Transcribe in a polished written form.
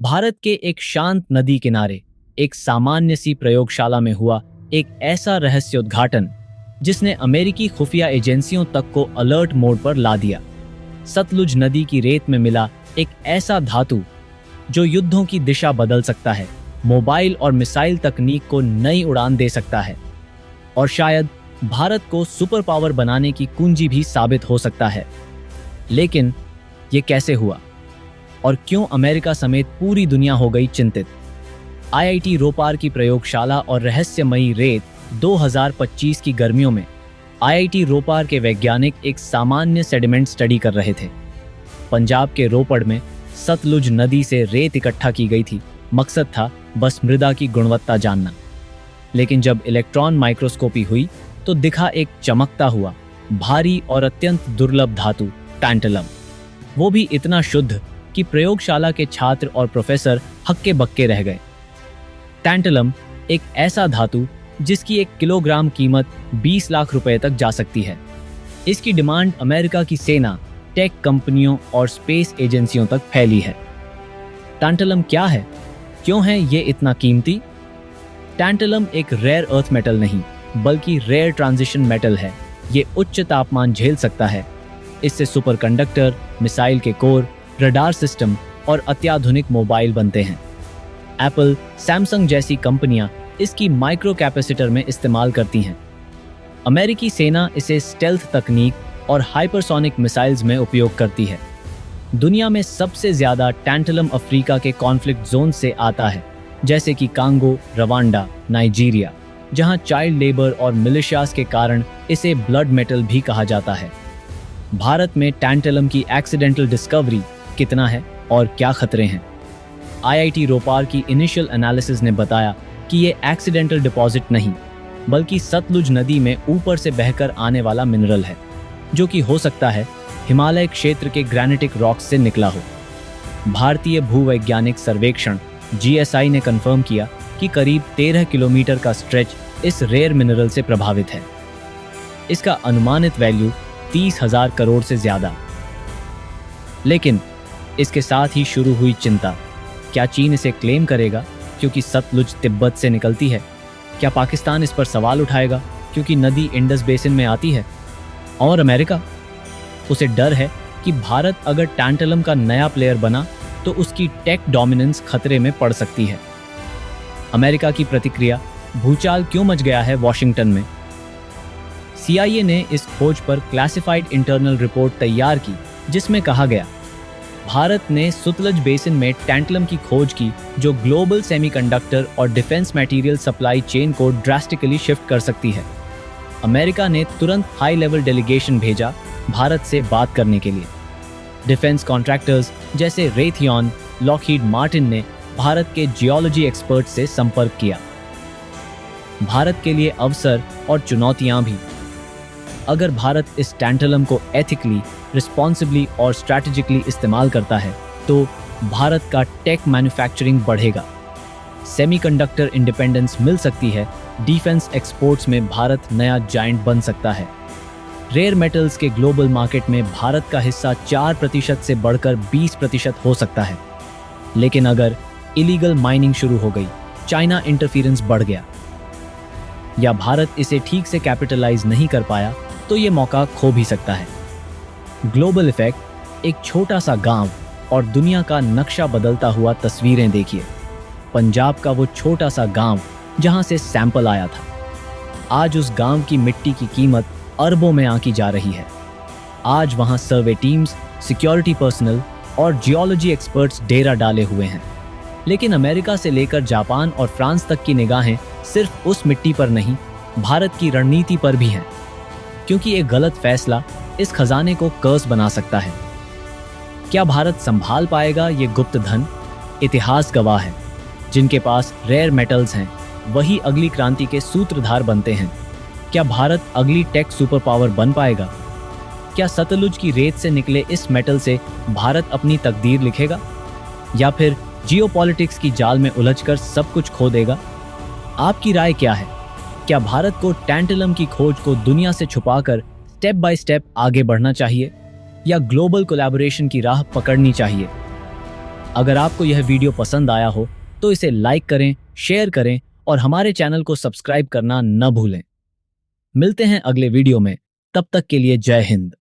भारत के एक शांत नदी किनारे एक सामान्य सी प्रयोगशाला में हुआ एक ऐसा रहस्य उद्घाटन जिसने अमेरिकी खुफिया एजेंसियों तक को अलर्ट मोड पर ला दिया। सतलुज नदी की रेत में मिला एक ऐसा धातु जो युद्धों की दिशा बदल सकता है, मोबाइल और मिसाइल तकनीक को नई उड़ान दे सकता है और शायद भारत को सुपर पावर बनाने की कुंजी भी साबित हो सकता है। लेकिन ये कैसे हुआ और क्यों अमेरिका समेत पूरी दुनिया हो गई चिंतित? आईआईटी रोपार की प्रयोगशाला और रहस्यमयी रेत 2025 की गर्मियों में आईआईटी रोपार के वैज्ञानिक एक सामान्य सेडिमेंट स्टडी कर रहे थे। पंजाब के रोपड़ में सतलुज नदी से रेत इकट्ठा की गई थी। मकसद था बस मृदा की गुणवत्ता जानना। लेकिन जब इलेक्ट्रॉन माइक्रोस्कोपी हुई तो दिखा एक चमकता हुआ भारी और अत्यंत दुर्लभ धातु टैंटलम। वो भी इतना शुद्ध कि प्रयोगशाला के छात्र और प्रोफेसर हक्के बक्के रह गए। टैंटलम एक ऐसा धातु जिसकी 1 किलोग्राम कीमत 20 लाख रुपए तक जा सकती है। इसकी डिमांड अमेरिका की सेना, टेक कंपनियों और स्पेस एजेंसियों तक फैली है। टैंटलम क्या है? क्यों है ये इतना कीमती? टैंटलम एक रेयर अर्थ मेटल नहीं बल्कि रेयर ट्रांजिशन मेटल है। ये उच्च तापमान झेल सकता है। इससे सुपरकंडक्टर, मिसाइल के कोर, रडार सिस्टम और अत्याधुनिक मोबाइल बनते हैं। एप्पल, सैमसंग जैसी कंपनियां इसकी माइक्रो कैपेसिटर में इस्तेमाल करती हैं। अमेरिकी सेना इसे स्टेल्थ तकनीक और हाइपरसोनिक मिसाइल्स में उपयोग करती है। दुनिया में सबसे ज्यादा टैंटलम अफ्रीका के कॉन्फ्लिक्ट जोन से आता है, जैसे कि कांगो, रवांडा, नाइजीरिया, जहां चाइल्ड लेबर और मिलिशियास के कारण इसे ब्लड मेटल भी कहा जाता है। भारत में टैंटलम की एक्सीडेंटल डिस्कवरी कितना है और क्या खतरे हैं? आईआईटी रोपार की इनिशियल एनालिसिस ने बताया कि ये एक्सीडेंटल डिपॉजिट नहीं बल्कि सतलुज नदी में ऊपर से बहकर आने वाला मिनरल है, जो कि हो सकता है हिमालय क्षेत्र के ग्रेनिटिक रॉक्स से निकला हो। भारतीय भूवैज्ञानिक सर्वेक्षण जीएसआई ने कंफर्म किया कि करीब 13 किलोमीटर का स्ट्रेच इस रेयर मिनरल से प्रभावित है। इसका अनुमानित वैल्यू 30,000 करोड़ से ज्यादा। लेकिन इसके साथ ही शुरू हुई चिंता। क्या चीन इसे क्लेम करेगा क्योंकि सतलुज तिब्बत से निकलती है? क्या पाकिस्तान इस पर सवाल उठाएगा क्योंकि नदी इंडस बेसिन में आती है? और अमेरिका? उसे डर है कि भारत अगर टैंटलम का नया प्लेयर बना तो उसकी टेक डोमिनेंस खतरे में पड़ सकती है। अमेरिका की प्रतिक्रिया। भूचाल क्यों मच गया है वॉशिंगटन में? सीआईए ने इस खोज पर क्लासिफाइड इंटरनल रिपोर्ट तैयार की जिसमें कहा गया, भारत ने सतलुज बेसिन में टैंटलम की खोज की जो ग्लोबल सेमीकंडक्टर और डिफेंस मटेरियल सप्लाई चेन को ड्रास्टिकली शिफ्ट कर सकती है। अमेरिका ने तुरंत हाई लेवल डेलीगेशन भेजा भारत से बात करने के लिए। डिफेंस कॉन्ट्रैक्टर्स जैसे रेथियन, लॉकहीड मार्टिन ने भारत के जियोलॉजी एक्सपर्ट से संपर्क किया। भारत के लिए अवसर और चुनौतियां भी। अगर भारत इस टैंटलम को एथिकली, रिस्पॉन्सिबली और स्ट्रैटेजिकली इस्तेमाल करता है तो भारत का टेक मैन्युफैक्चरिंग बढ़ेगा, सेमीकंडक्टर इंडिपेंडेंस मिल सकती है, डिफेंस एक्सपोर्ट्स में भारत नया जायंट बन सकता है। रेयर मेटल्स के ग्लोबल मार्केट में भारत का हिस्सा 4% से बढ़कर 20% हो सकता है। लेकिन अगर इलीगल माइनिंग शुरू हो गई, चाइना इंटरफेरेंस बढ़ गया या भारत इसे ठीक से कैपिटलाइज नहीं कर पाया तो ये मौका खो भी सकता है। Global effect. एक छोटा सा गांव और दुनिया का नक्शा बदलता हुआ तस्वीरें देखिए। पंजाब का वो छोटा सा गांव जहां से सैंपल आया था, आज उस गांव की मिट्टी की कीमत अरबों में आंकी जा रही है। आज वहां सर्वे टीम्स, सिक्योरिटी पर्सनल और जियोलॉजी एक्सपर्ट्स डेरा डाले हुए हैं। लेकिन अमेरिका से लेकर जापान और फ्रांस तक की निगाहें सिर्फ उस मिट्टी पर नहीं, भारत की रणनीति पर भी हैं, क्योंकि एक गलत फैसला इस खजाने को कर्स बना सकता है। क्या भारत संभाल पाएगा ये गुप्त धन? इतिहास गवाह है, जिनके पास रेयर मेटल्स हैं वही अगली क्रांति के सूत्रधार बनते हैं। क्या भारत अगली टेक सुपर पावर बन पाएगा? क्या सतलुज की रेत से निकले इस मेटल से भारत अपनी तकदीर लिखेगा या फिर जियोपॉलिटिक्स की जाल में उलझकर सब कुछ खो देगा? आपकी राय क्या है? क्या भारत को टैंटलम की खोज को दुनिया से छुपाकर स्टेप बाय स्टेप आगे बढ़ना चाहिए या ग्लोबल कोलैबोरेशन की राह पकड़नी चाहिए? अगर आपको यह वीडियो पसंद आया हो तो इसे लाइक करें, शेयर करें और हमारे चैनल को सब्सक्राइब करना न भूलें। मिलते हैं अगले वीडियो में, तब तक के लिए जय हिंद।